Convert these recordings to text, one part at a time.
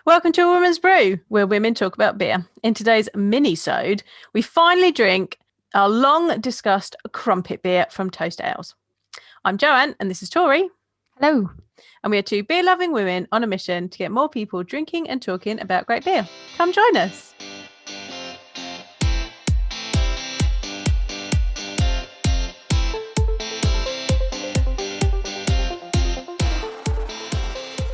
Welcome to A Woman's Brew, where women talk about beer. In today's mini-sode, we finally drink our long-discussed crumpet beer from Toast Ales. I'm Joanne, and this is Tori. Hello. And we are two beer-loving women on a mission to get more people drinking and talking about great beer. Come join us.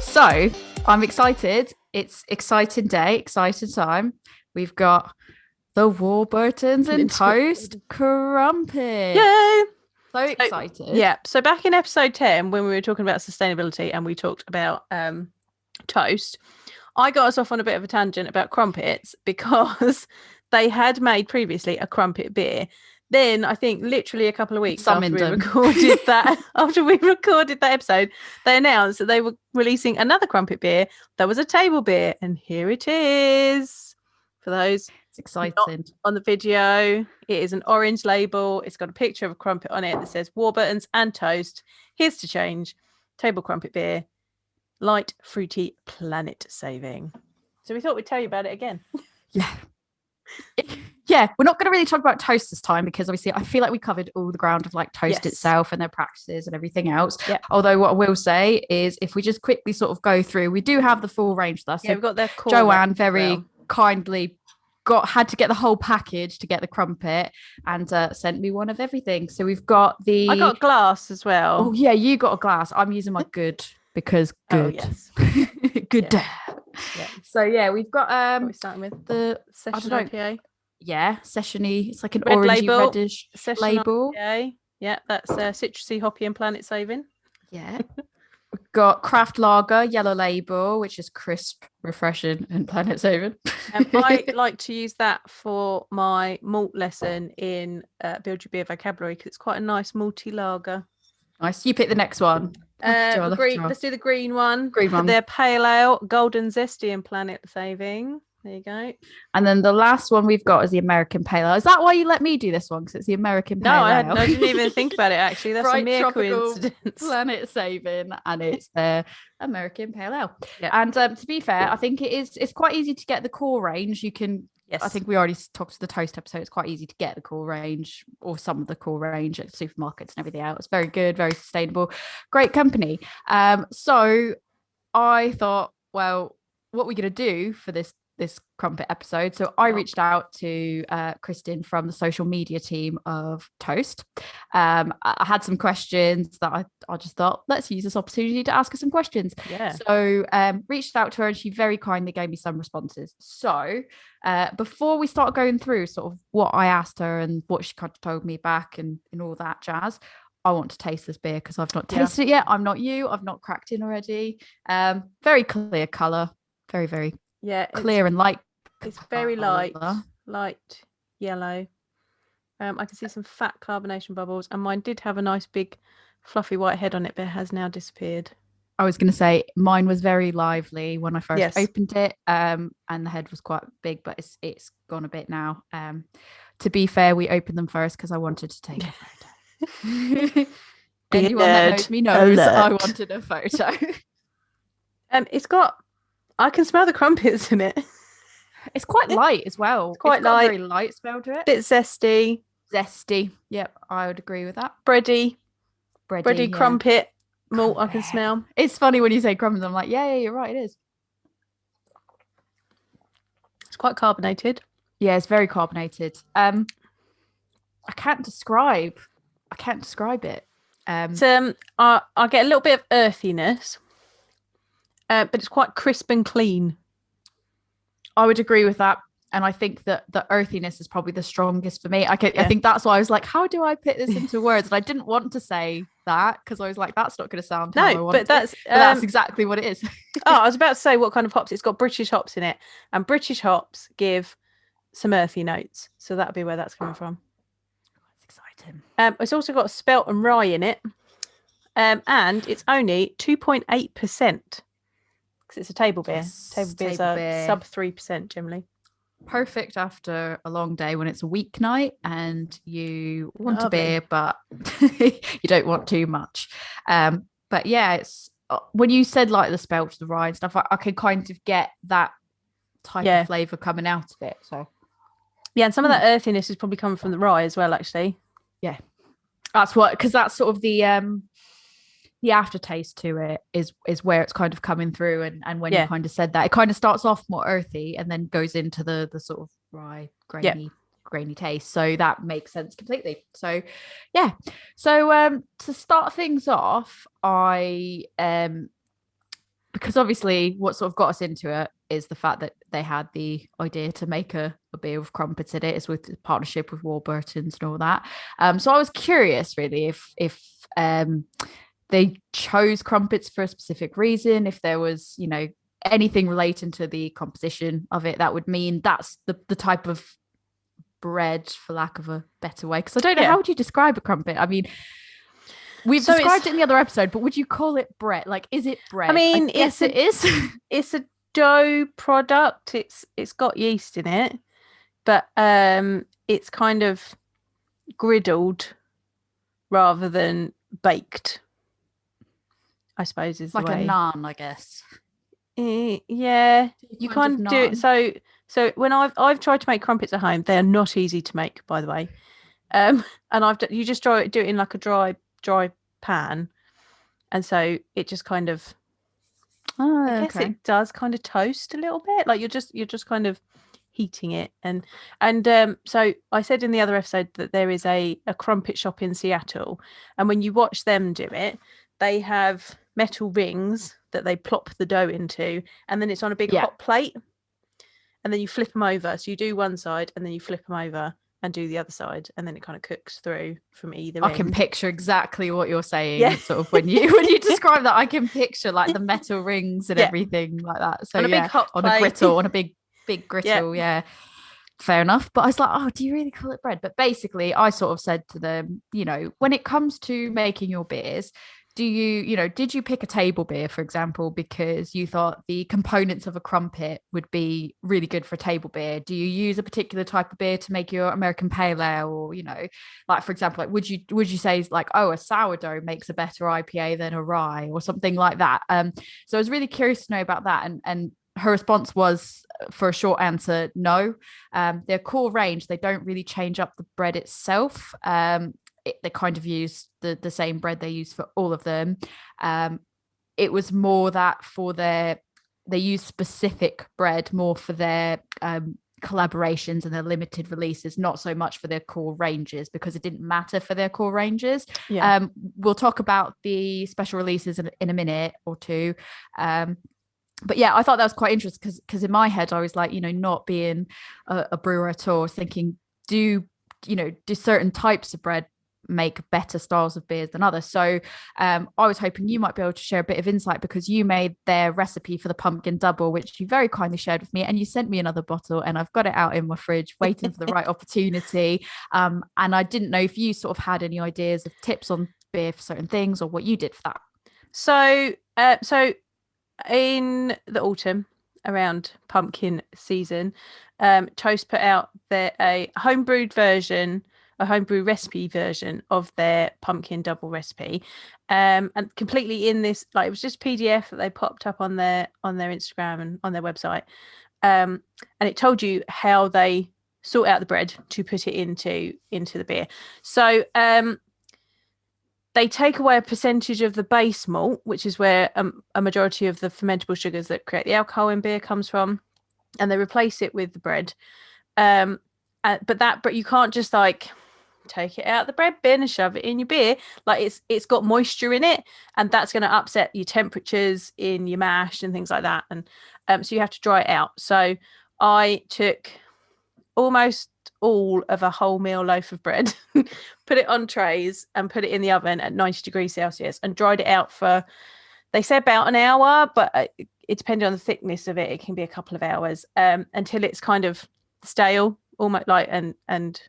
So, I'm excited. It's exciting day, exciting time. We've got the Warburtons and Toast Crumpet. Yay! So excited. Yeah. So back in episode 10, when we were talking about sustainability and we talked about toast, I got us off on a bit of a tangent about crumpets because they had made previously a crumpet beer. Then I think literally a couple of weeks after we recorded that episode, they announced that they were releasing another crumpet beer that was a table beer, and here it is. For those it's exciting on the video, it is an orange label. It's got a picture of a crumpet on it that says Warburtons and Toast. Here's to change. Table crumpet beer, light, fruity, planet saving. So we thought we'd tell you about it again. Yeah. Yeah, we're not going to really talk about toast this time because obviously I feel like we covered all the ground of like toast itself and their practices and everything else. Yep. Although what I will say is if we just quickly sort of go through, we do have the full range with us. Yeah, we've got their core. Joanne very kindly had to get the whole package to get the crumpet and sent me one of everything. So we've got I got a glass as well. Oh yeah, you got a glass. I'm using my good because good. Oh, yes. Good. Yeah. So yeah, we've got what are we starting with? The Session IPA. Yeah, sessiony. It's like an red orangey label, reddish Session label. IPA. Yeah, that's citrusy, hoppy, and planet saving. Yeah. We've got craft lager, yellow label, which is crisp, refreshing, and planet saving. I like to use that for my malt lesson in Build Your Beer Vocabulary because it's quite a nice malty lager. Nice. You pick the next one. Let's do the green one. Green one. They're pale ale, golden, zesty, and planet saving. There you go. And then the last one we've got is the American Pale Ale. Is that why you let me do this one? Because it's the American Pale Ale. I didn't even think about it, actually. That's a mere coincidence. Planet saving, and it's the American Pale Ale. Yeah. And to be fair, I think it's quite easy to get the core range. You can, I think we already talked to the Toast episode. It's quite easy to get the core range or some of the core range at supermarkets and everything else. It's very good, very sustainable, great company. So I thought, well, what are we going to do for this crumpet episode? So I reached out to Kristen from the social media team of Toast. I had some questions that I just thought, let's use this opportunity to ask her some questions. Yeah. So reached out to her and she very kindly gave me some responses. So before we start going through sort of what I asked her and what she kind of told me back and all that jazz, I want to taste this beer because I've not tasted it yet. I'm not you. I've not cracked in already. Very clear colour. Very, very clear and light. It's very light yellow. I can see some fat carbonation bubbles, and mine did have a nice big fluffy white head on it, but it has now disappeared. I was going to say mine was very lively when I first opened it, and the head was quite big, but it's gone a bit now. To be fair, we opened them first because I wanted to take a photo. Anyone that knows me knows I wanted a photo. I can smell the crumpets in it. It's quite light as well. It's quite light. Got a very light smell to it. Bit zesty. Yep, I would agree with that. Bready crumpet malt. I can smell. It's funny when you say crumpets. I'm like, yeah, you're right. It is. It's quite carbonated. Yeah, it's very carbonated. I can't describe it. I get a little bit of earthiness. But it's quite crisp and clean. I would agree with that. And I think that the earthiness is probably the strongest for me. I think that's why I was like, how do I put this into words? And I didn't want to say that because I was like, that's not going to sound how I want it. But that's exactly what it is. I was about to say what kind of hops. It's got British hops in it. And British hops give some earthy notes. So that'll be where that's coming from. That's exciting. It's also got spelt and rye in it. And it's only 2.8%. It's a table beer. Table beers are sub 3% generally. Perfect after a long day when it's a weeknight and you want a beer, but you don't want too much. But yeah, it's when you said like the spelt, the rye and stuff, I can kind of get that type of flavor coming out of it. So yeah, and some of that earthiness is probably coming from the rye as well, actually. Yeah, because that's sort of the aftertaste to it is where it's kind of coming through, and when you kind of said that, it kind of starts off more earthy and then goes into the sort of rye grainy taste. So that makes sense completely. So yeah, so to start things off, I because obviously what sort of got us into it is the fact that they had the idea to make a beer with crumpets in it. It's with the partnership with Warburton's and all that. So I was curious really if they chose crumpets for a specific reason, if there was, anything relating to the composition of it that would mean that's the type of bread, for lack of a better way. Because I don't know, how would you describe a crumpet? I mean, we've described it in the other episode, but would you call it bread? Like, is it bread? I mean, yes, it is. It's a dough product. It's got yeast in it, but it's kind of griddled rather than baked, I suppose, is like the way. A naan, I guess. Yeah, you can't do it. So when I've tried to make crumpets at home, they are not easy to make, by the way. And you just do it in like a dry pan, and so it just kind of I guess it does kind of toast a little bit, like you're just kind of heating it. And so I said in the other episode that there is a crumpet shop in Seattle, and when you watch them do it, they have metal rings that they plop the dough into, and then it's on a big hot plate, and then you flip them over. So you do one side and then you flip them over and do the other side, and then it kind of cooks through from either end. I can picture exactly what you're saying. Sort of when you describe that, I can picture like the metal rings and everything like that. So on a big hot on plate. a griddle, on a big griddle. Yeah. Fair enough. But I was like, oh, do you really call it bread? But basically I sort of said to them, when it comes to making your beers, did you pick a table beer, for example, because you thought the components of a crumpet would be really good for a table beer? Do you use a particular type of beer to make your American pale ale? Or, like, for example, like would you say like, oh, a sourdough makes a better IPA than a rye or something like that? So I was really curious to know about that. And her response was, for a short answer, no. Their core range, they don't really change up the bread itself. They kind of use the same bread they use for all of them. It was more that they use specific bread more for their collaborations and their limited releases, not so much for their core ranges, because it didn't matter for their core ranges. We'll talk about the special releases in a minute or two. But yeah, I thought that was quite interesting because in my head I was like, not being a brewer at all, thinking, do certain types of bread make better styles of beers than others? So I was hoping you might be able to share a bit of insight, because you made their recipe for the pumpkin double, which you very kindly shared with me, and you sent me another bottle, and I've got it out in my fridge waiting for the right opportunity. And I didn't know if you sort of had any ideas of tips on beer for certain things, or what you did for that. So in the autumn, around pumpkin season, Toast put out a homebrew recipe version of their pumpkin double recipe, and completely in this, like, it was just PDF that they popped up on their Instagram and on their website, and it told you how they sort out the bread to put it into the beer. So they take away a percentage of the base malt, which is where a majority of the fermentable sugars that create the alcohol in beer comes from, and they replace it with the bread. But you can't just like take it out of the bread bin and shove it in your beer. Like, it's got moisture in it, and that's going to upset your temperatures in your mash and things like that. And so you have to dry it out. So I took almost all of a wholemeal loaf of bread, put it on trays and put it in the oven at 90 degrees Celsius and dried it out for, they say, about an hour, but it depended on the thickness of it. It can be a couple of hours, until it's kind of stale, almost like, and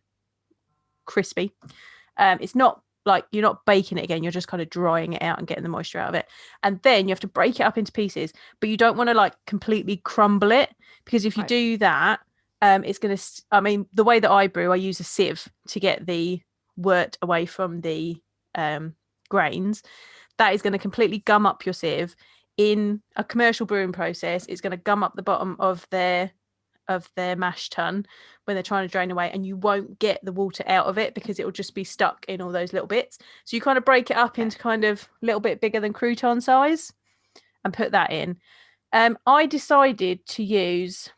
crispy. It's not like you're not baking it again, you're just kind of drying it out and getting the moisture out of it. And then you have to break it up into pieces, but you don't want to like completely crumble it, because if you do that, it's going to, the way that I brew, I use a sieve to get the wort away from the grains. that is going to completely gum up your sieve. In a commercial brewing process, it's going to gum up the bottom of their mash tun when they're trying to drain away, and you won't get the water out of it because it will just be stuck in all those little bits. So you kind of break it up into kind of a little bit bigger than crouton size and put that in. I decided to use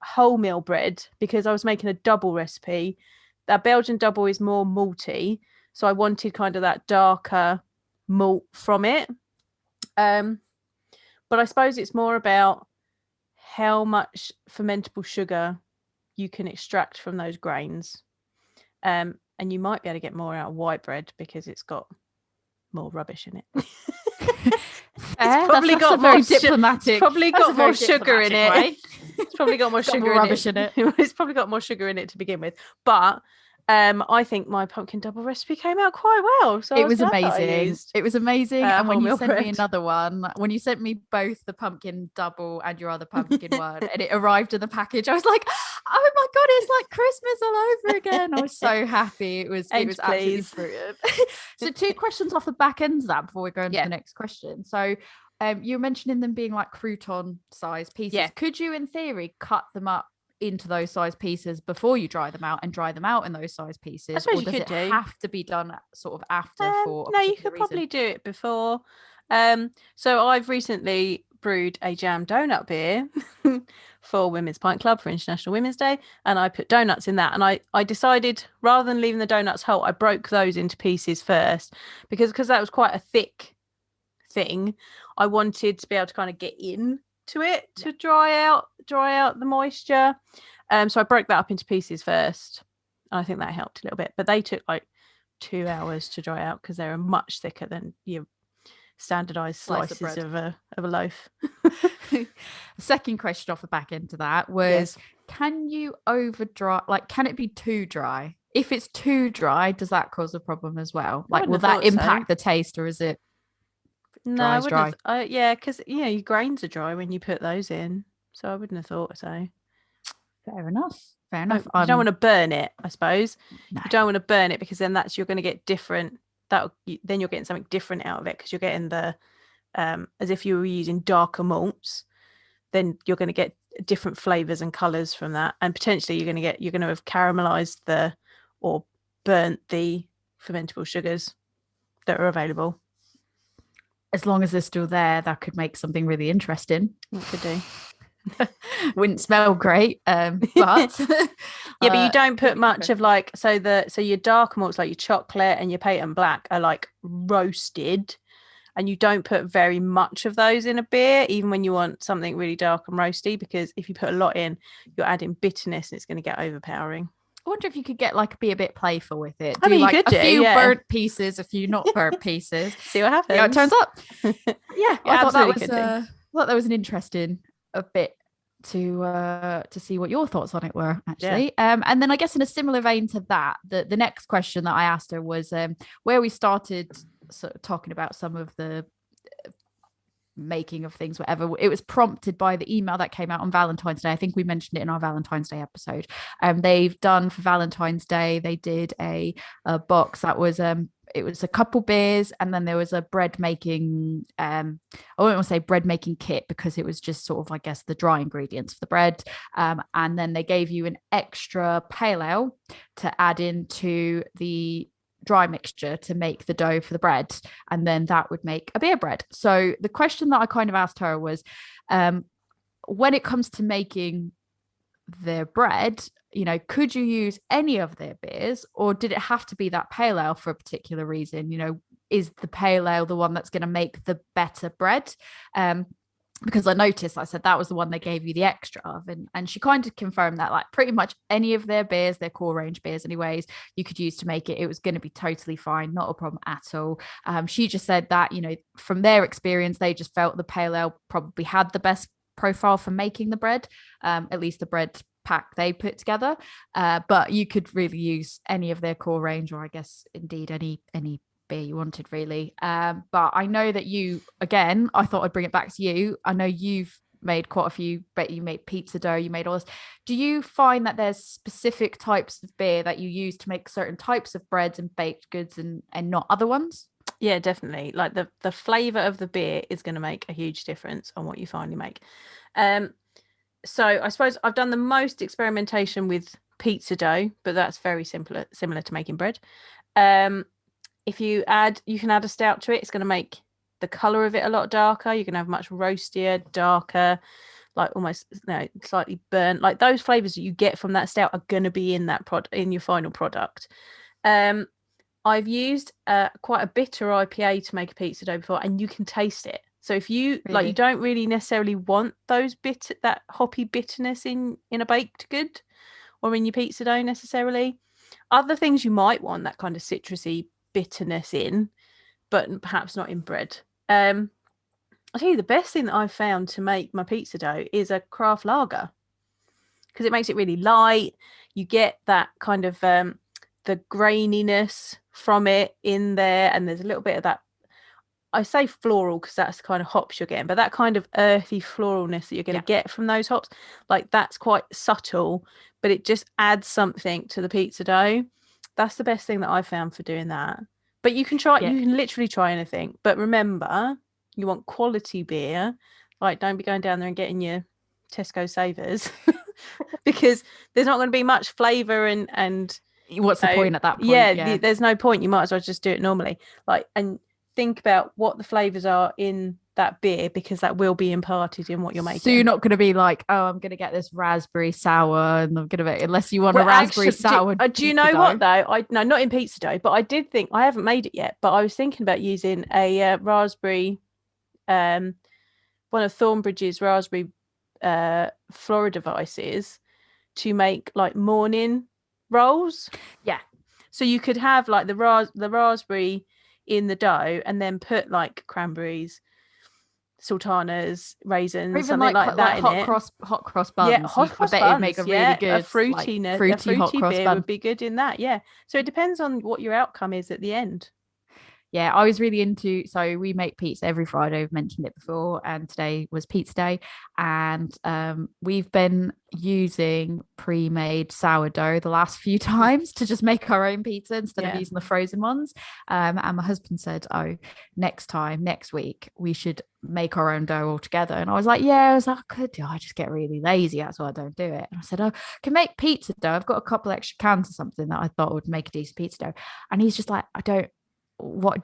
wholemeal bread because I was making a double recipe. That Belgian double is more malty, so I wanted kind of that darker malt from it. But I suppose it's more about how much fermentable sugar you can extract from those grains. And you might be able to get more out of white bread because it's got more rubbish in it. It's probably got more diplomatic. It's probably got more sugar in it. It's probably got more sugar rubbish in it. It's probably got more sugar in it to begin with. But I think my pumpkin double recipe came out quite well. So it was amazing. It was amazing. And when you sent me another one, when you sent me both the pumpkin double and your other pumpkin one, and it arrived in the package, I was like, oh my God, it's like Christmas all over again. I was so happy. It was absolutely brilliant. So 2 questions off the back end of that before we go into the next question. So you're mentioning them being like crouton size pieces. Yeah. Could you, in theory, cut them up into those size pieces before you dry them out and dry them out in those size pieces, or does it have to be done sort of after? No, you could probably do it before. So I've recently brewed a jam donut beer for Women's Pint Club for International Women's Day, and I put donuts in that, and I decided rather than leaving the donuts whole, I broke those into pieces first because that was quite a thick thing. I wanted to be able to kind of get in to it to dry out the moisture. So I broke that up into pieces first. I think that helped a little bit, but they took like 2 hours to dry out because they were much thicker than your standardized slices of a loaf. Second question off the back end to that was, can you over dry, like can it be too dry? If it's too dry, does that cause a problem as well? Like will that impact the taste, or is it dry? Yeah, because your grains are dry when you put those in, so I wouldn't have thought so. Fair enough. You don't want to burn it, I suppose. No. You don't want to burn it because then you're going to get different. Then you're getting something different out of it because you're getting the as if you were using darker malts. Then you're going to get different flavors and colors from that, and potentially you're going to have caramelized or burnt the fermentable sugars that are available. As long as they're still there, that could make something really interesting. It could do. Wouldn't smell great, but but you don't put much of like so your dark malts like your chocolate and your Peyton Black are like roasted, and you don't put very much of those in a beer, even when you want something really dark and roasty, because if you put a lot in, you're adding bitterness and it's going to get overpowering. I wonder if you could be a bit playful with it. I mean, you could do a few burnt pieces, a few not burnt pieces. See what happens. Yeah, it turns up. I thought that was an interesting bit to see what your thoughts on it were, actually. And then I guess in a similar vein to that, the next question that I asked her was where we started sort of talking about some of the making of things, whatever. It was prompted by the email that came out on Valentine's Day. I think we mentioned it in our Valentine's Day episode. They've done for Valentine's Day, they did a box that was it was a couple beers, and then there was a bread making I won't want to say bread making kit because it was just sort of, I guess, the dry ingredients for the bread, and then they gave you an extra pale ale to add into the dry mixture to make the dough for the bread, and then that would make a beer bread. So the question that I kind of asked her was, when it comes to making their bread, could you use any of their beers, or did it have to be that pale ale for a particular reason? Is the pale ale the one that's going to make the better bread? Because I said that was the one they gave you the extra of, and she kind of confirmed that like pretty much any of their beers, their core range beers anyways, you could use to make it. It was going to be totally fine, not a problem at all. She just said that, from their experience, they just felt the pale ale probably had the best profile for making the bread, at least the bread pack they put together. But you could really use any of their core range, or I guess indeed any beer you wanted, really. But I know that I thought I'd bring it back to you. I know you've made quite a few, but you made pizza dough, you made all this. Do you find that there's specific types of beer that you use to make certain types of breads and baked goods and not other ones? Yeah, definitely. Like the flavor of the beer is going to make a huge difference on what you finally make. So I suppose I've done the most experimentation with pizza dough, but that's very similar to making bread. If you can add a stout to it. It's going to make the color of it a lot darker. You're going to have much roastier, darker, like almost slightly burnt. Like those flavors that you get from that stout are going to be in that in your final product. I've used quite a bitter IPA to make a pizza dough before, and you can taste it. So if you you don't really necessarily want that hoppy bitterness in a baked good or in your pizza dough necessarily. Other things you might want that kind of citrusy bitterness in, but perhaps not in bread. I'll tell you the best thing that I've found to make my pizza dough is a craft lager, because it makes it really light. You get that kind of the graininess from it in there, and there's a little bit of that, I say floral because that's the kind of hops you're getting, but that kind of earthy floralness that you're going to get from those hops, like that's quite subtle, but it just adds something to the pizza dough. That's the best thing that I found for doing that. But you can literally try anything. But remember, you want quality beer. Like, don't be going down there and getting your Tesco Savers because there's not going to be much flavour and what's the point at that point? There's no point. You might as well just do it normally. And think about what the flavors are in that beer, because that will be imparted in what you're making. So you're not going to be like, oh, I'm going to get this raspberry sour, and I'm going to make, unless you want a raspberry sour. Do you know what though? No, not in pizza dough, but I did think, I haven't made it yet, but I was thinking about using a raspberry, one of Thornbridge's raspberry Florida devices to make like morning rolls. Yeah. So you could have like the raspberry in the dough and then put like cranberries, sultanas, raisins, or something like that in hot it. hot cross buns. Yeah, hot cross buns. It'd make a really good, a fruity hot cross beer bun would be good in that. Yeah. So it depends on what your outcome is at the end. Yeah, I was really into, so we make pizza every Friday. I've mentioned it before, and today was pizza day, and we've been using pre-made sourdough the last few times to just make our own pizza instead of using the frozen ones. And my husband said, oh, next week we should make our own dough all together. And I was like, I could do. I just get really lazy, that's why I don't do it. And I said, oh, I can make pizza dough. I've got a couple extra cans or something that I thought would make a decent pizza dough. And he's just like,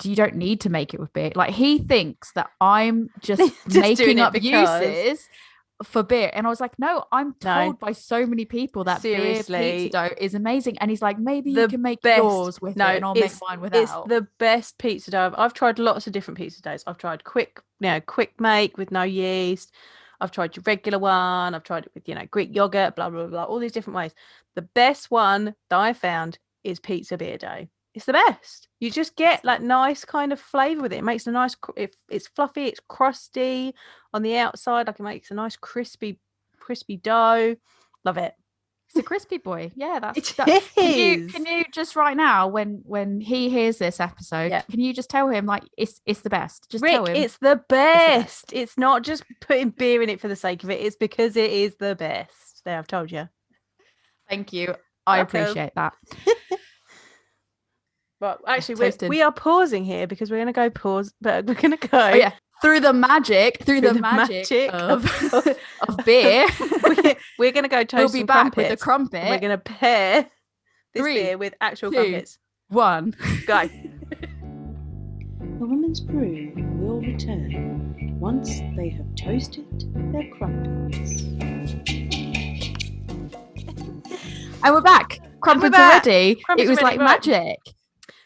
you don't need to make it with beer. Like, he thinks that I'm just making up uses for beer. And I was like, no, I'm told by so many people that beer pizza dough is amazing. And he's like, maybe you can make yours with it and I'll make mine without. It's the best pizza dough. I've tried lots of different pizza doughs. I've tried quick make with no yeast. I've tried your regular one. I've tried it with, Greek yogurt, blah, blah, blah, all these different ways. The best one that I found is pizza beer dough. It's the best. You just get like nice kind of flavor with it. It makes a nice, it's fluffy, it's crusty on the outside. Like, it makes a nice crispy dough. Love it. It's a crispy boy. Yeah, that's it. Can you just right now, when he hears this episode, can you just tell him like it's the best? Just Rick, tell him it's the best. It's not just putting beer in it for the sake of it. It's because it is the best. There, I've told you. Thank you. I appreciate that. Well, actually, we are pausing here because we're going to go pause, but we're going to go through the magic of beer. we're going to go toast. We'll be back with a crumpet. We're going to pair this beer with actual crumpets. 1, go. The Women's Brew will return once they have toasted their crumpets. And we're back. Crumpets are ready. It was like magic.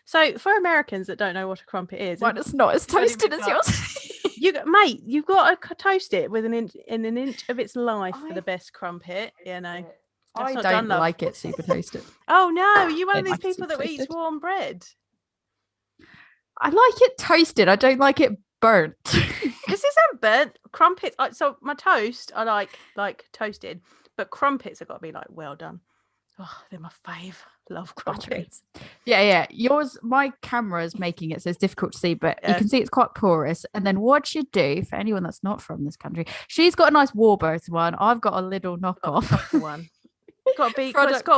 So, for Americans that don't know what a crumpet is, it's not as toasted as yours. You've got to toast it with an inch of its life for the best crumpet. I don't like it super toasted. Oh no, you're one of these people that eats warm bread. I like it toasted. I don't like it burnt. This isn't burnt. Crumpets. So my toast, I like toasted, but crumpets have got to be like well done. Oh, they're my fave. Love crumpets. Yeah. Yours, my camera is making it so it's difficult to see, but you can see it's quite porous. And then what you do, for anyone that's not from this country, she's got a nice Warburton one. I've got a little knockoff one. It's got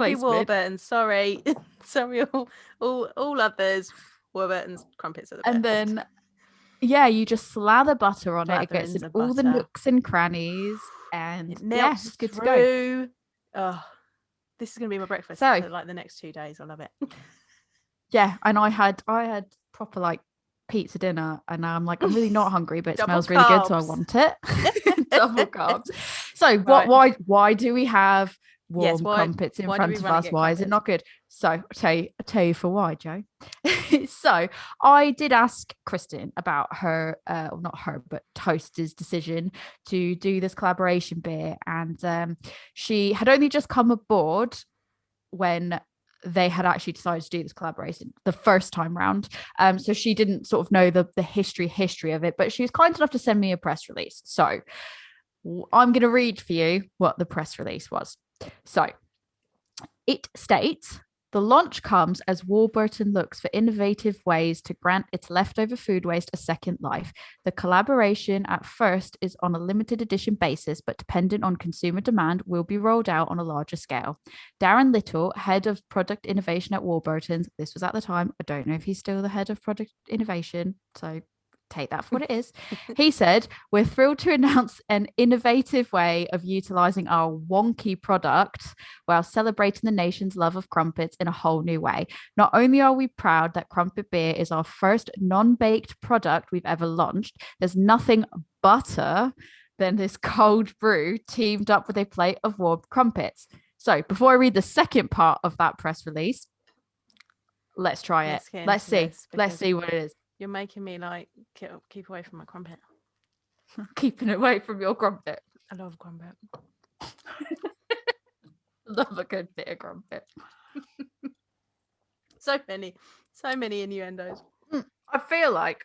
to be Warburton. Sorry, all others. Warburton's crumpets are the And best. then, you just slather butter on it. It gets Flatberings in of all the butter. nooks and crannies, and It melts it's good to go. through. Oh, this is going to be my breakfast So- for like the next 2 days. I love it. Yeah, and I had proper like pizza dinner, and now I'm like, I'm really not hungry, but it Double smells really good, so I carbs. want it. Double carbs. So Right. why do we have warm why- crumpets in why do front we of run and us? get Why is it crumpets? not good? So I'll tell you for why, Joe. So I did ask Kristen about her, not her, but Toast's decision to do this collaboration beer, and she had only just come aboard when they had actually decided to do this collaboration the first time round. So she didn't sort of know the history of it, but she was kind enough to send me a press release. So I'm going to read for you what the press release was. So it states, the launch comes as Warburton looks for innovative ways to grant its leftover food waste a second life. The collaboration at first is on a limited edition basis, but dependent on consumer demand, will be rolled out on a larger scale. Darren Little, head of product innovation at Warburton's, this was at the time, I don't know if he's still the head of product innovation, so take that for what it is. He said, we're thrilled to announce an innovative way of utilizing our wonky product while celebrating the nation's love of crumpets in a whole new way. Not only are we proud that crumpet beer is our first non-baked product we've ever launched, there's nothing butter than this cold brew teamed up with a plate of warm crumpets. So before I read the second part of that press release, let's try it. Let's see. Let's see what it is. You're making me like keep away from my crumpet. Keeping away from your crumpet. I love crumpet. Love a good bit of crumpet. So many innuendos. I feel like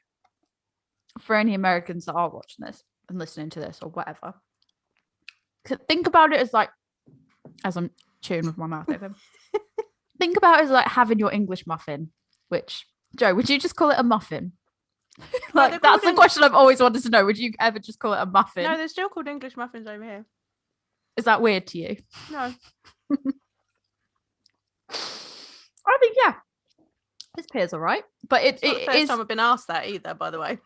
for any Americans that are watching this and listening to this or whatever, think about it as like, as I'm chewing with my mouth open, think about it as like having your English muffin, which, Joe, would you just call it a muffin? Like, that's the question I've always wanted to know. Would you ever just call it a muffin? No, they're still called English muffins over here. Is that weird to you? No. I think, yeah, this beer's all right. But It's not the first time I've been asked that either, by the way.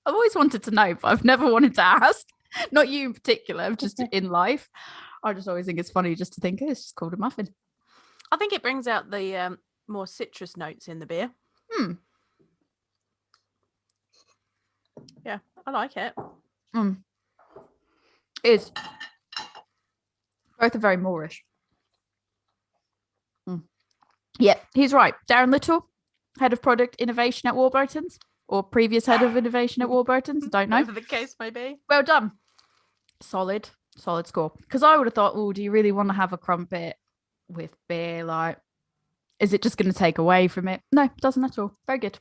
I've always wanted to know, but I've never wanted to ask. Not you in particular, just in life. I just always think it's funny just to think, it's just called a muffin. I think it brings out the more citrus notes in the beer. Yeah, I like it. It is. Both are very Moorish. Yeah, he's right. Darren Little, head of product innovation at Warburton's, or previous head of innovation at Warburton's. Don't know. Whatever the case may be. Well done. Solid score. Because I would have thought, oh, do you really want to have a crumpet with beer? Like, is it just going to take away from it? No, it doesn't at all. Very good.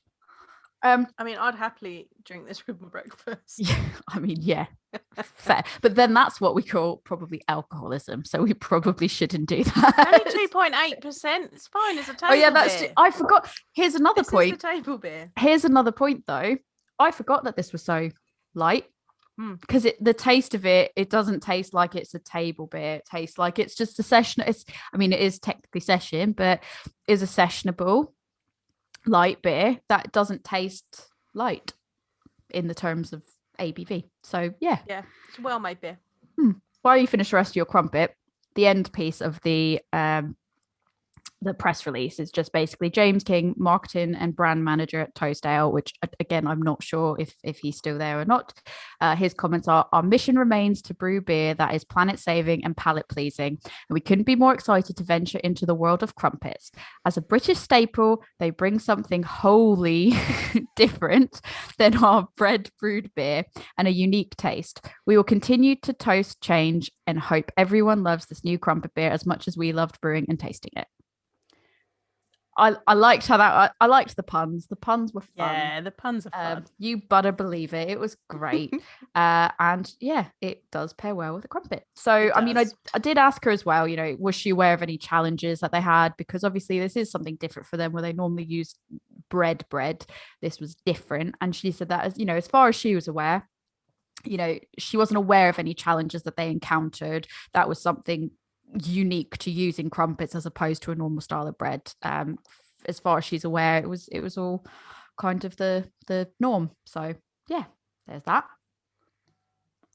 I mean, I'd happily drink this with my breakfast. Yeah, I mean, yeah, fair. But then that's what we call probably alcoholism. So we probably shouldn't do that. Only 2.8%. It's fine. It's a table Oh yeah, that's. beer. I forgot. Here's another This point. is the table beer. Here's another point, though. I forgot that this was so light because the taste of it doesn't taste like it's a table beer. It tastes like it's just a session. It is technically session, but is a sessionable light beer that doesn't taste light in the terms of ABV. So yeah, It's a well-made beer. While you finish the rest of your crumpet, the end piece of the press release is just basically James King, marketing and brand manager at Toast Ale, which again, I'm not sure if he's still there or not. His comments are, our mission remains to brew beer that is planet saving and palate pleasing. And we couldn't be more excited to venture into the world of crumpets. As a British staple, they bring something wholly different than our brewed beer and a unique taste. We will continue to toast change and hope everyone loves this new crumpet beer as much as we loved brewing and tasting it. I liked how that I liked the puns. The puns were fun. Yeah, the puns are fun. You better believe it. It was great. And yeah, it does pair well with a crumpet. So I mean, I did ask her as well, was she aware of any challenges that they had? Because obviously this is something different for them where they normally use bread. This was different. And she said that as far as she was aware, she wasn't aware of any challenges that they encountered. That was something unique to using crumpets as opposed to a normal style of bread as far as she's aware, it was all kind of the norm. So yeah, there's that.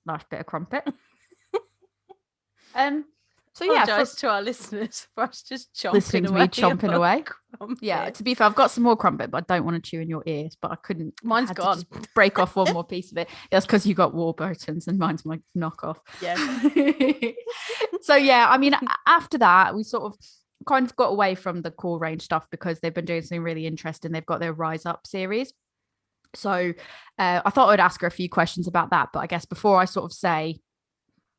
Nice bit of crumpet. So yeah, apologize to our listeners for us just chomping listening to away me chomping away. Crumpet. Yeah, to be fair, I've got some more crumpet, but I don't want to chew in your ears. But I couldn't. Mine's I had to gone. just break off one more piece of it. That's because you got Warburton's and mine's my knockoff. Yeah. So yeah, I mean, after that, we sort of kind of got away from the core range stuff because they've been doing something really interesting. They've got their Rise Up series. So I thought I'd ask her a few questions about that. But I guess before I sort of say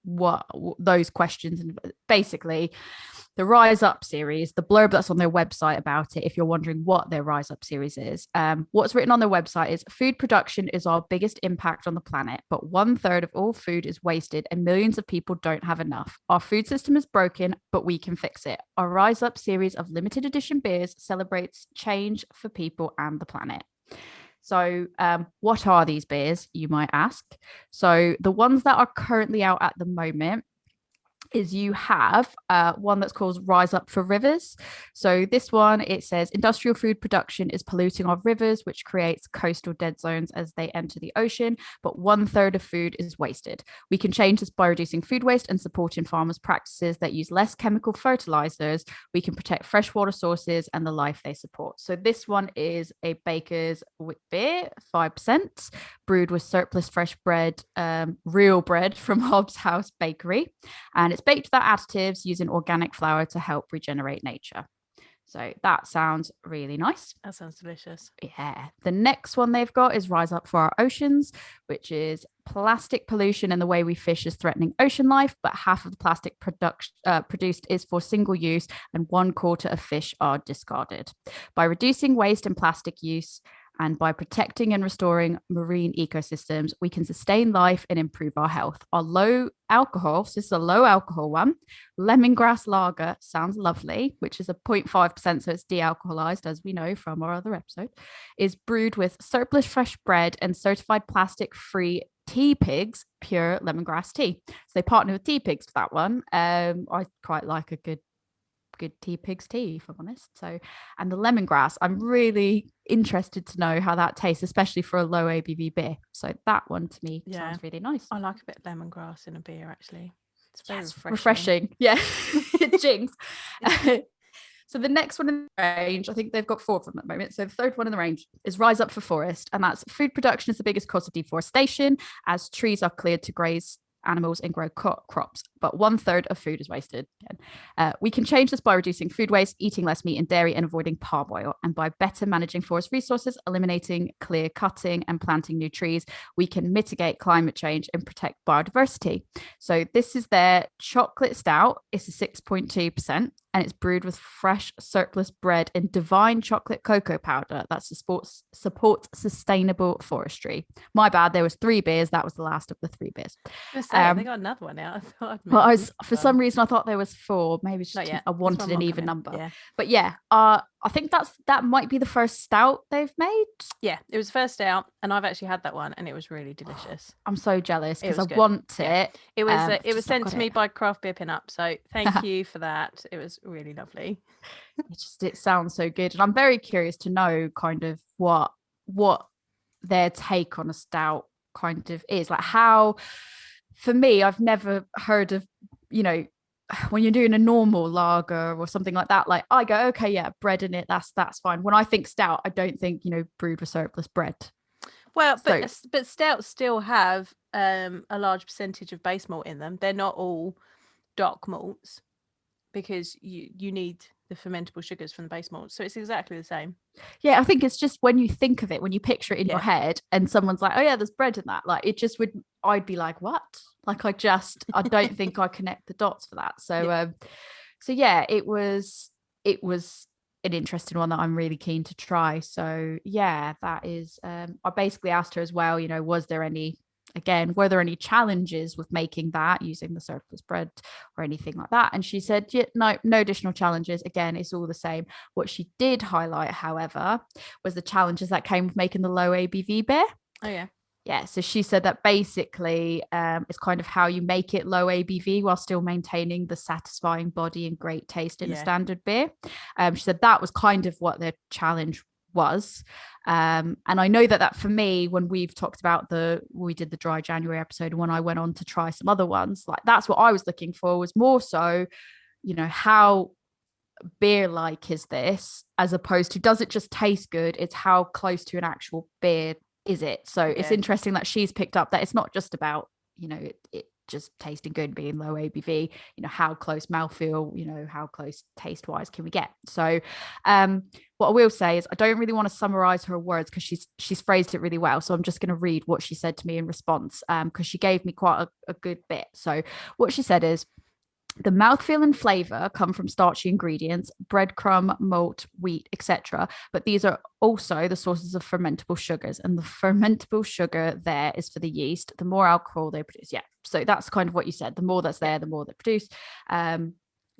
what those questions, and basically the Rise Up series, the blurb that's on their website about it, if you're wondering what their Rise Up series is, what's written on their website is food production is our biggest impact on the planet, but 1/3 of all food is wasted and millions of people don't have enough. Our food system is broken, but we can fix it. Our Rise Up series of limited edition beers celebrates change for people and the planet. So what are these beers, you might ask? So the ones that are currently out at the moment is you have one that's called Rise Up for Rivers. So this one, it says industrial food production is polluting our rivers, which creates coastal dead zones as they enter the ocean, but 1/3 of food is wasted. We can change this by reducing food waste and supporting farmers' practices that use less chemical fertilizers. We can protect freshwater sources and the life they support. So this one is a baker's wheat beer, 5%, brewed with surplus fresh bread, real bread from Hobbs House Bakery. And it's baked without additives using organic flour to help regenerate nature. So that sounds really nice. That sounds delicious. Yeah. The next one they've got is Rise Up for Our Oceans, which is plastic pollution and the way we fish is threatening ocean life, but half of the plastic produced is for single use and 1/4 of fish are discarded. By reducing waste and plastic use, and by protecting and restoring marine ecosystems, we can sustain life and improve our health. Our low alcohol, so this is a low alcohol one, lemongrass lager, sounds lovely, which is a 0.5%, so it's de-alcoholized, as we know from our other episode, is brewed with surplus fresh bread and certified plastic-free Tea Pigs pure lemongrass tea. So they partner with Tea Pigs for that one. I quite like a good Tea Pigs tea, if I'm honest. So, and the lemongrass, I'm really interested to know how that tastes, especially for a low ABV beer. So that one to me sounds really nice. I like a bit of lemongrass in a beer, actually. It's very refreshing. Yeah, jinx. So the next one in the range, I think they've got 4 of them at the moment. So the third one in the range is Rise Up for Forest, and that's food production is the biggest cause of deforestation as trees are cleared to graze animals and grow crops, but 1/3 of food is wasted. We can change this by reducing food waste, eating less meat and dairy, and avoiding palm oil. And by better managing forest resources, eliminating clear cutting and planting new trees, we can mitigate climate change and protect biodiversity. So this is their chocolate stout. It's a 6.2%. And it's brewed with fresh surplus bread and divine chocolate cocoa powder that supports sustainable forestry. My bad, there was 3 beers. That was the last of the 3 beers. They got another one out. For some reason I thought there was 4. Maybe it's just I wanted an even number. Yeah. But yeah, I think that might be the first stout they've made. Yeah, it was first stout, and I've actually had that one, and it was really delicious. I'm so jealous because I want it. It was sent to me by Craft Beer Pinup, so thank you for that. It was really lovely. It sounds so good, and I'm very curious to know kind of what their take on a stout kind of is like. How, for me, I've never heard of, when you're doing a normal lager or something like that, like I go, okay, yeah, bread in it, that's fine. When I think stout, I don't think brewed with surplus bread. Well, but stouts still have a large percentage of base malt in them. They're not all dark malts because you need the fermentable sugars from the base malt. So it's exactly the same. Yeah, I think it's just when you think of it, when you picture it in your head and someone's like, oh yeah, there's bread in that. Like it just would, I'd be like, what? Like I don't think I connect the dots for that. So, it was an interesting one that I'm really keen to try. So yeah, that is, I basically asked her as well, were there any challenges with making that using the surplus bread or anything like that? And she said, yeah, no additional challenges. Again, it's all the same. What she did highlight, however, was the challenges that came with making the low ABV beer. Oh yeah. Yeah, so she said that basically it's kind of how you make it low ABV while still maintaining the satisfying body and great taste in a standard beer. She said that was kind of what their challenge was. And I know that for me, when we've talked about we did the dry January episode, and when I went on to try some other ones, like that's what I was looking for, was more so, how beer like is this, as opposed to does it just taste good? It's how close to an actual beer is it? So it's interesting that she's picked up that it's not just about, it just tasting good, being low ABV, how close mouthfeel, how close taste wise can we get? So what I will say is I don't really want to summarize her words because she's phrased it really well. So I'm just going to read what she said to me in response, because she gave me quite a good bit. So what she said is, the mouthfeel and flavor come from starchy ingredients, breadcrumb, malt, wheat, etc. But these are also the sources of fermentable sugars, and the fermentable sugar there is for the yeast. The more alcohol they produce, so that's kind of what you said. The more that's there, the more they produce.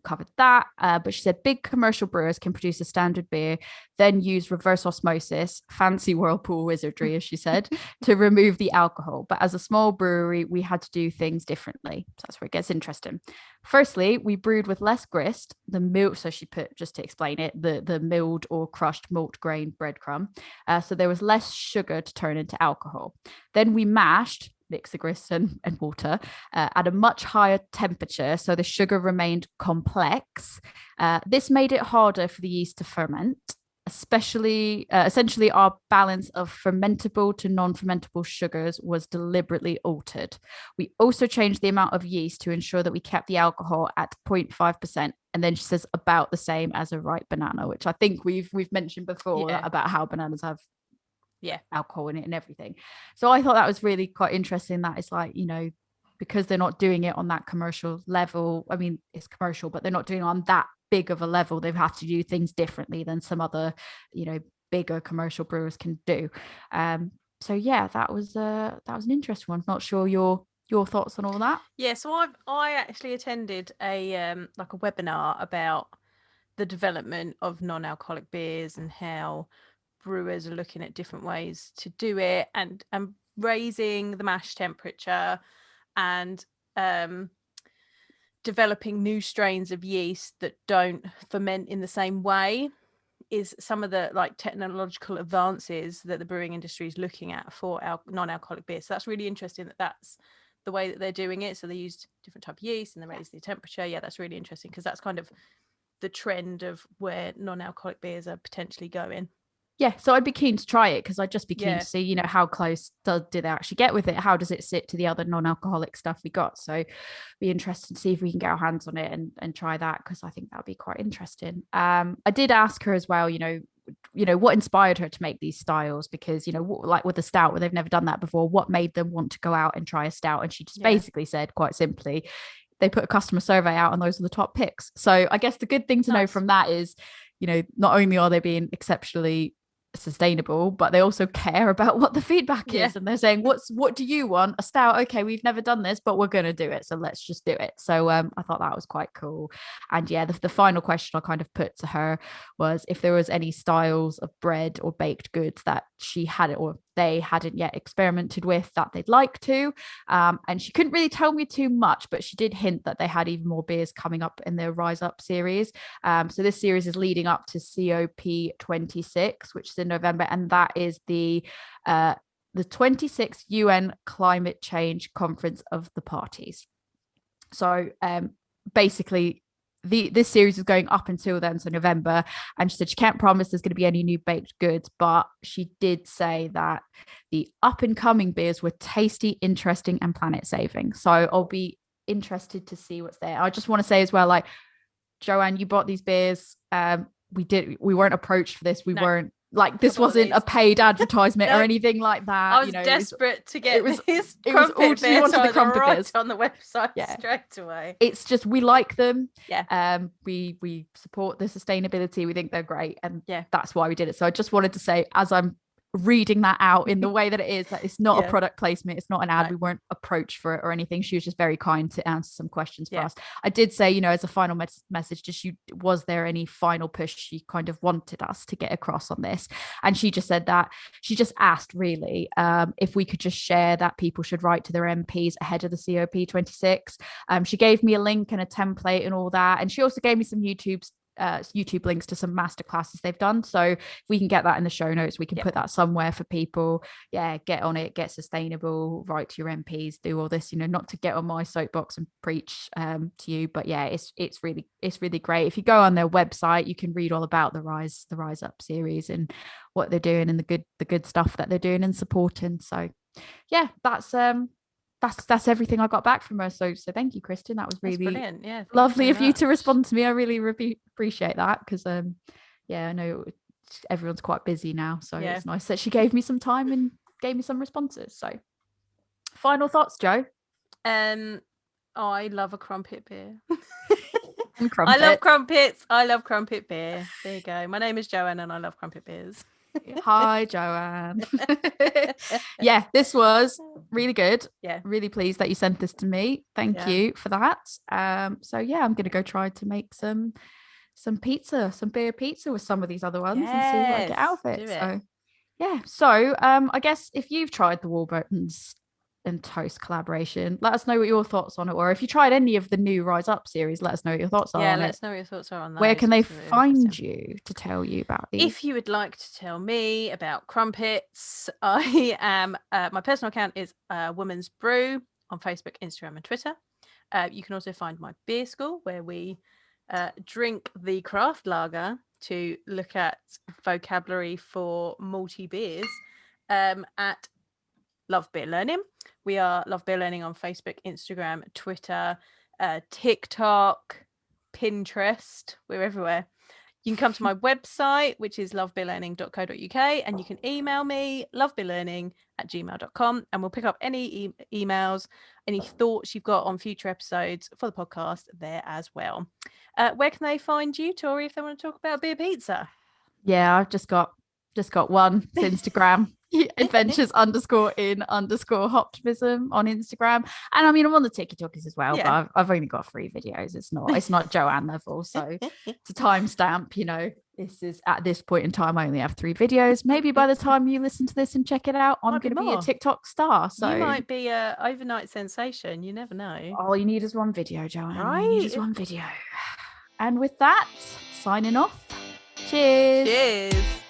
Covered that, but she said big commercial brewers can produce a standard beer, then use reverse osmosis, fancy whirlpool wizardry, as she said, to remove the alcohol. But as a small brewery, we had to do things differently. So that's where it gets interesting. Firstly, we brewed with less grist, the milk. So she put, just to explain it, the milled or crushed malt grain breadcrumb. So there was less sugar to turn into alcohol. Then we mix the grist and water at a much higher temperature, so the sugar remained complex. This made it harder for the yeast to ferment, essentially our balance of fermentable to non-fermentable sugars was deliberately altered. We also changed the amount of yeast to ensure that we kept the alcohol at 0.5%. And then she says about the same as a ripe banana, which I think we've mentioned before, about how bananas have alcohol in it and everything. So I thought that was really quite interesting, that it's like, because they're not doing it on that commercial level. I mean, it's commercial, but they're not doing it on that big of a level. They've had to do things differently than some other, bigger commercial brewers can do. So yeah, that was an interesting one. Not sure your thoughts on all that. Yeah, so I actually attended a like a webinar about the development of non-alcoholic beers and how brewers are looking at different ways to do it, and raising the mash temperature and developing new strains of yeast that don't ferment in the same way is some of the like technological advances that the brewing industry is looking at for non-alcoholic beer. So that's really interesting that that's the way that they're doing it. So they used different type of yeast and they raised the temperature. Yeah, that's really interesting because that's kind of the trend of where non-alcoholic beers are potentially going. Yeah, so I'd be keen to try it because I'd just be keen to see, how close do they actually get with it? How does it sit to the other non-alcoholic stuff we got? So be interested to see if we can get our hands on it and try that, because I think that would be quite interesting. I did ask her as well, what inspired her to make these styles, because, like with the stout, where they've never done that before, what made them want to go out and try a stout? And she just basically said, quite simply, they put a customer survey out and those are the top picks. So I guess the good thing to know from that is, not only are they being exceptionally sustainable, but they also care about what the feedback is, and they're saying, what do you want? A stout? Okay, we've never done this, but we're going to do it, so let's just do it. So I thought that was quite cool. And the final question I kind of put to her was if there was any styles of bread or baked goods that she had or they hadn't yet experimented with that they'd like to, and she couldn't really tell me too much, but she did hint that they had even more beers coming up in their Rise Up series. So this series is leading up to COP26, which is in November, and that is the 26th UN Climate Change Conference of the Parties. So basically this series is going up until then, so November, and she said she can't promise there's going to be any new baked goods, but she did say that the up and coming beers were tasty, interesting, and planet saving. So I'll be interested to see what's there. I just want to say as well, like, Joanne, you bought these beers. We weren't approached for this. We weren't like, this wasn't a paid advertisement or anything like that. I was desperate to get these crumpet beers. She wanted the crumpet beers on the website straight away. It's just, we like them. We support the sustainability. We think they're great, and that's why we did it. So I just wanted to say, as I'm reading that out in the way that it is, that it's not a product placement, it's not an ad. Right. We weren't approached for it or anything. She was just very kind to answer some questions for us. I did say, as a final message, just was there any final push she kind of wanted us to get across on this? And she just said that she just asked really if we could just share that people should write to their MPs ahead of the COP26. She gave me a link and a template and all that, and she also gave me some YouTube links to some masterclasses they've done. So if we can get that in the show notes, we can put that somewhere for people. Get on it, get sustainable, write to your MPs, do all this, not to get on my soapbox and preach to you, but it's really great. If you go on their website, you can read all about the Rise Up series and what they're doing and the good stuff that they're doing and supporting. So that's everything I got back from her. So thank you, Kristen. That was really brilliant. Yeah, lovely of you to respond to me. I really appreciate that, because I know everyone's quite busy now, so it's nice that she gave me some time and gave me some responses. So final thoughts, Jo? I love a crumpet beer. I love crumpets. I love crumpet beer. There you go. My name is Joanne and I love crumpet beers. Hi, Joanne. This was really good. Really pleased that you sent this to me. Thank you for that. I'm gonna go try to make some pizza, some beer pizza with some of these other ones and see what I get out of it. So I guess if you've tried the Warburtons and Toast collaboration, let us know what your thoughts on it, or if you tried any of the new Rise Up series, let us know what your thoughts are on let it. us know what your thoughts are on that. Where can they find you to tell you about these? If you would like to tell me about crumpets, I am my personal account is Woman's Brew on Facebook, Instagram and Twitter. You can also find my beer school, where we drink the craft lager to look at vocabulary for malty beers at Love Beer Learning. We are Love Beer Learning on Facebook, Instagram, Twitter, TikTok, Pinterest. We're everywhere. You can come to my website, which is lovebeerlearning.co.uk, and you can email me, lovebeerlearning@gmail.com, and we'll pick up any emails, any thoughts you've got on future episodes for the podcast there as well. Where can they find you, Tori, if they want to talk about beer pizza? I've just got one. It's Instagram. adventures_in_optimism on Instagram, and I mean I'm on the TikToks as well, but I've only got 3 videos. It's not Joanne level, so to timestamp, this is at this point in time I only have 3 videos. Maybe by the time you listen to this and check it out, I'm going to be a TikTok star, so you might be a overnight sensation. You never know. All you need is one video, Joanne. Right? You need is one video. And with that, signing off. Cheers.